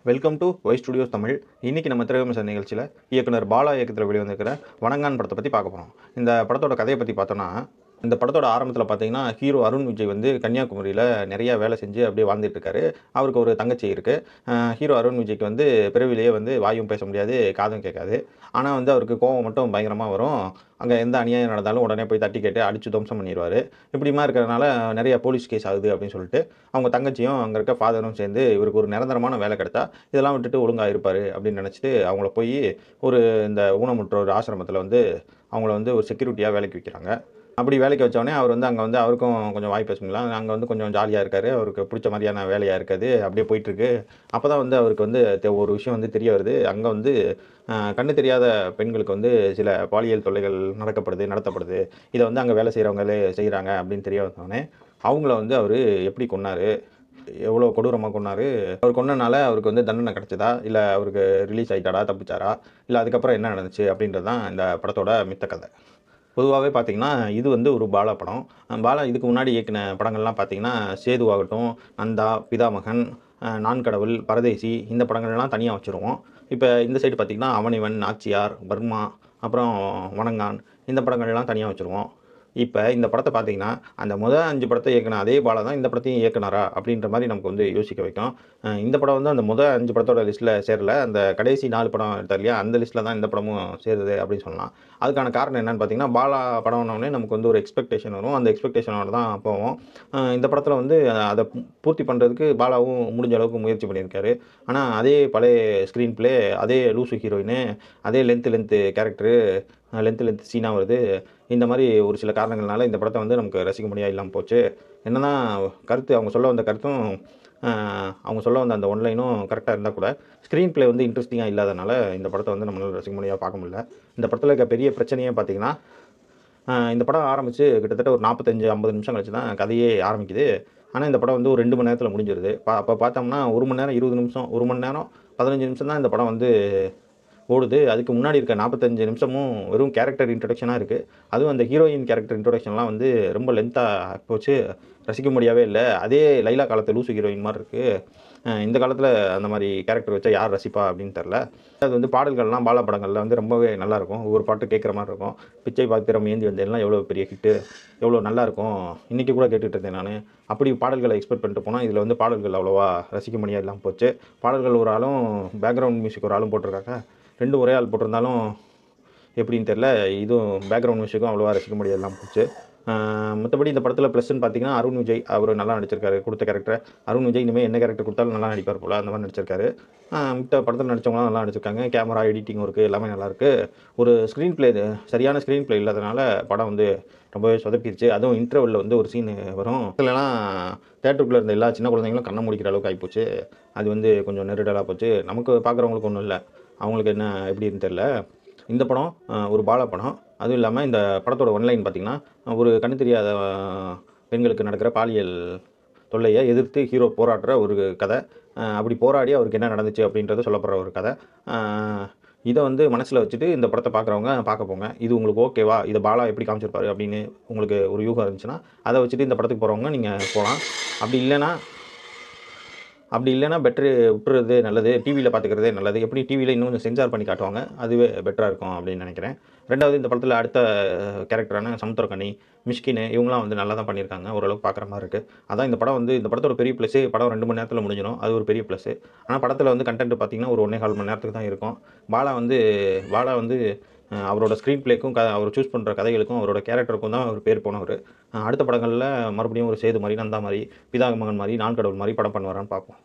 Welcome to Y Studios Tamil. இன்றைக்கி நம்ம திரைவிமர்சன நிகழ்ச்சியில் இயக்குனர் பாலா இயக்கத்தில் வெளிவந்திருக்கிற வணங்கான் படத்தை பற்றி பார்க்க போகிறோம். இந்த படத்தோட கதையை பற்றி பார்த்தோன்னா, இந்த படத்தோட ஆரம்பத்தில் பார்த்தீங்கன்னா ஹீரோ அருண் விஜய் வந்து கன்னியாகுமரியில் நிறைய வேலை செஞ்சு அப்படியே வாழ்ந்துட்டு இருக்காரு. அவருக்கு ஒரு தங்கச்சி இருக்குது. ஹீரோ அருண் விஜய்க்கு வந்து பிறவிலேயே வந்து வாயும் பேச முடியாது, காதும் கேட்காது. ஆனால் வந்து அவருக்கு கோவம் மட்டும் பயங்கரமாக வரும். அங்கே எந்த அநியாயம் நடந்தாலும் உடனே போய் தட்டி கேட்டு அடித்து துவம்சம் பண்ணிடுவார். இப்படிமா இருக்கிறதுனால நிறைய போலீஸ் கேஸ் ஆகுது அப்படின்னு சொல்லிட்டு அவங்க தங்கச்சியும் அங்கே இருக்க ஃபாதரும் சேர்ந்து இவருக்கு ஒரு நிரந்தரமான வேலை கிடைத்தா இதெல்லாம் விட்டுட்டு ஒழுங்காக இருப்பார் அப்படின்னு நினச்சிட்டு அவங்கள போய் ஒரு இந்த ஊனமுற்றோர் ஆசிரமத்தில் வந்து அவங்கள வந்து ஒரு செக்யூரிட்டியாக வேலைக்கு வைக்கிறாங்க. அப்படி வேலைக்கு வச்சோடனே அவர் வந்து அங்கே வந்து அவருக்கும் கொஞ்சம் வாய் பேசுங்களா, அங்கே வந்து கொஞ்சம் ஜாலியாக இருக்கார். அவருக்கு பிடிச்ச மாதிரியான வேலையாக இருக்காது, அப்படியே போயிட்டுருக்கு. அப்போ தான் வந்து அவருக்கு வந்து ஒரு விஷயம் வந்து தெரிய வருது. அங்கே வந்து கண்ணு தெரியாத பெண்களுக்கு வந்து சில பாலியல் தொல்லைகள் நடத்தப்படுது. இதை வந்து அங்கே வேலை செய்கிறவங்களே செய்கிறாங்க அப்படின்னு தெரிய வந்தோடனே அவங்கள வந்து அவர் எப்படி கொன்னார், எவ்வளோ கொடூரமாக கொன்னார், அவர் கொன்னனால அவருக்கு வந்து தண்டனை கிடச்சதா, இல்லை அவருக்கு ரிலீஸ் ஆகிட்டாரா, தப்பிச்சாரா, இல்லை அதுக்கப்புறம் என்ன நடந்துச்சு அப்படின்றது தான் இந்த படத்தோட மித்த கதை. பொதுவாகவே பார்த்திங்கன்னா இது வந்து ஒரு பாலா படம். பாலா இதுக்கு முன்னாடி இயக்கின படங்கள்லாம் பார்த்திங்கன்னா சேதுவாகட்டும், நந்தா, பிதாமகன், நான் கடவுள், பரதேசி இந்த படங்கள்லாம் தனியாக வச்சுருவோம். இப்போ இந்த சைடு பார்த்திங்கன்னா அவனிவன், நாச்சியார், பர்மா, அப்புறம் வணங்கான் இந்த படங்கள்லாம் தனியாக வச்சுருவோம். இப்போ இந்த படத்தை பார்த்தீங்கன்னா அந்த முதல் 5 படத்தை இயக்குன அதே பாலா தான் இந்த படத்தையும் இயக்குனாரா அப்படின்ற மாதிரி நமக்கு வந்து யோசிக்க வைக்கும். இந்த படம் வந்து அந்த முதல் 5 படத்தோட லிஸ்ட்டில் சேரல, அந்த கடைசி 4 படம் எடுத்தார் இல்லையா, அந்த லிஸ்ட்டில் தான் இந்த படமும் சேருது அப்படின்னு சொல்லலாம். அதுக்கான காரணம் என்னென்னு பார்த்தீங்கன்னா, பாலா படம்னோடனே நமக்கு வந்து ஒரு எக்ஸ்பெக்டேஷன் வரும். அந்த எக்ஸ்பெக்டேஷனோட தான் போவோம். இந்த படத்தில் வந்து அதை பூர்த்தி பண்ணுறதுக்கு பாலாவும் முடிஞ்ச அளவுக்கு முயற்சி பண்ணியிருக்காரு. ஆனால் அதே பழைய ஸ்க்ரீன் ப்ளே, அதே லூசு ஹீரோயின், அதே லென்த்து கேரக்டரு, லென்த்து சீனாக வருது. இந்த மாதிரி ஒரு சில காரணங்கள்னால இந்த படத்தை வந்து நமக்கு ரசிக்க முடியாது இல்லாமல் போச்சு. என்னதான் கருத்து அவங்க சொல்ல வந்த கருத்தும் அவங்க சொல்ல வந்த அந்த ஒன்லைனும் கரெக்டாக இருந்தால் கூட ஸ்க்ரீன் ப்ளே வந்து இன்ட்ரெஸ்டிங்காக இல்லாதனால இந்த படத்தை வந்து நம்மளால் ரசிக்க முடியாது, பார்க்க முடியல. இந்த படத்தில் இருக்க பெரிய பிரச்சனையே பார்த்திங்கன்னா, இந்த படம் ஆரம்பித்து கிட்டத்தட்ட ஒரு 45-50 நிமிஷம் கழிச்சு தான் கதையே ஆரம்பிக்குது. ஆனால் இந்த படம் வந்து ஒரு 2 மணி நேரத்தில் முடிஞ்சிருது. அப்போ பார்த்தோம்னா 1 மணி நேரம் 20 நிமிஷம், 1 மணி நேரம் 15 நிமிஷம் தான் இந்த படம் வந்து ஓடுது. அதுக்கு முன்னாடி இருக்க 45 நிமிஷமும் வெறும் கேரக்டர் இன்ட்ரடக்ஷனாக இருக்குது. அதுவும் அந்த ஹீரோயின் கேரக்டர் இன்ட்ரடக்ஷன்லாம் வந்து ரொம்ப லென்த்தாக போச்சு, ரசிக்க முடியவே இல்லை. அதே லைலா காலத்து லூசு ஹீரோயின் மாதிரி இருக்குது. இந்த காலத்தில் அந்த மாதிரி கேரக்டர் வச்சா யார் ரசிப்பா அப்படின்னு தெரில. அது வந்து பாடல்கள்லாம் பாலா படங்களில் வந்து ரொம்பவே நல்லாயிருக்கும். ஒவ்வொரு பாட்டு கேட்குற மாதிரி இருக்கும். பிச்சை பாத்திரம் ஏந்தி வந்தேன்லாம் எவ்வளோ பெரிய ஹிட்டு, எவ்வளோ நல்லாயிருக்கும். இன்றைக்கி கூட கேட்டுகிட்டு இருந்தேன் நான். அப்படி பாடல்களை எக்ஸ்பெக்ட் பண்ணிட்டு போனால் இதில் வந்து பாடல்கள் அவ்வளோவா ரசிக்க முடியாது இல்லாமல் போச்சு. பாடல்கள் ஒரு ஆளும், பேக்ரவுண்ட் மியூசிக் ஒரு ஆளும் போட்டிருக்காங்க. 2 ஒரே ஆள் போட்டிருந்தாலும் எப்படின்னு தெரில. இதுவும் பேக்ரவுண்ட் மியூசிக்கும் அவ்வளோவா ரசிக்க முடியாதெல்லாம் போச்சு. மற்றபடி இந்த படத்தில் ப்ளஸ்ன்னு பார்த்தீங்கன்னா அருண் விஜய் அவர் நல்லா நடிச்சிருக்காரு. கொடுத்த கேரக்டர் அருண் விஜய் இனிமேல் என்ன கேரக்டர் கொடுத்தாலும் நல்லா நடிப்பார் போல், அந்த மாதிரி நடிச்சிருக்காரு. மித்த படத்தில் நடித்தவங்களாம் நல்லா நடிச்சிருக்காங்க. கேமரா எடிட்டிங் ஒர்க்கு எல்லாமே நல்லாயிருக்கு. ஒரு ஸ்க்ரீன் ப்ளே, சரியான ஸ்க்ரீன் ப்ளே இல்லாதனால படம் வந்து ரொம்பவே சொதப்பிடுச்சு. அதுவும் இன்டர்வெல்லில் வந்து ஒரு சீன் வரும். இல்லைலாம் தேட்டருக்குள்ளே இருந்த எல்லா சின்ன குழந்தைங்களும் கண்ணை முடிக்கிற அளவுக்கு ஆகிப்போச்சு. அது வந்து கொஞ்சம் நெருடலாக போச்சு. நமக்கு பார்க்குறவங்களுக்கு ஒன்றும் இல்லை, அவங்களுக்கு என்ன எப்படின்னு தெரில. இந்த படம் ஒரு பாலா படம். அதுவும் இல்லாமல் இந்த படத்தோட ஒன்லைன் பார்த்திங்கன்னா, ஒரு கண்ணு தெரியாத பெண்களுக்கு நடக்கிற பாலியல் தொல்லையை எதிர்த்து ஹீரோ போராடுற ஒரு கதை. அப்படி போராடி அவருக்கு என்ன நடந்துச்சு அப்படின்றத சொல்லப்படுற ஒரு கதை. இதை வந்து மனசில் வச்சுட்டு இந்த படத்தை பார்க்குறவங்க பார்க்க போங்க. இது உங்களுக்கு ஓகேவா, இதை பாலா எப்படி காமிச்சிருப்பாரு அப்படின்னு உங்களுக்கு ஒரு யூகம் இருந்துச்சுன்னா அதை வச்சுட்டு இந்த படத்துக்கு போகிறவங்க நீங்கள் போகலாம். அப்படி இல்லைனா பெட்ரு விட்டுறது நல்லது, டிவியில் பார்த்துக்கிறதே நல்லது. எப்படி டிவியில் இன்னும் கொஞ்சம் சென்சார் பண்ணி காட்டுவாங்க, அதுவே பெட்டராக இருக்கும் அப்படின்னு நினைக்கிறேன். ரெண்டாவது, இந்த படத்தில் அடுத்த கேரக்டரான சமுத்திரக்கனி, மிஷ்கின் இவங்களாம் வந்து நல்லா தான் பண்ணியிருக்காங்க. ஓரளவுக்கு பார்க்குற மாதிரி இருக்குது. அதான் இந்த படம் வந்து இந்த படத்தோட பெரிய ப்ளஸ்ஸு, படம் 2 மணி நேரத்தில் முடிஞ்சிடும். அது ஒரு பெரிய ப்ளஸ்ஸு. ஆனால் படத்தில் வந்து கண்டென்ட் பார்த்திங்கன்னா ஒரு 1.25 மணி நேரத்துக்கு தான் இருக்கும். பாலா வந்து அவரோட ஸ்க்ரீன் ப்ளேக்கும் அவர் சூஸ் பண்ணுற கதைகளுக்கும் அவரோட கேரக்டருக்கும் தான் அவர் பேர் போனவர். அடுத்த படங்களில் மறுபடியும் ஒரு சேது மாதிரி, நந்தா மாதிரி, பிதாமகன் மாதிரி, நான் கடவுள் மாதிரி படம் பண்ணுவாரான்னு பார்ப்போம்.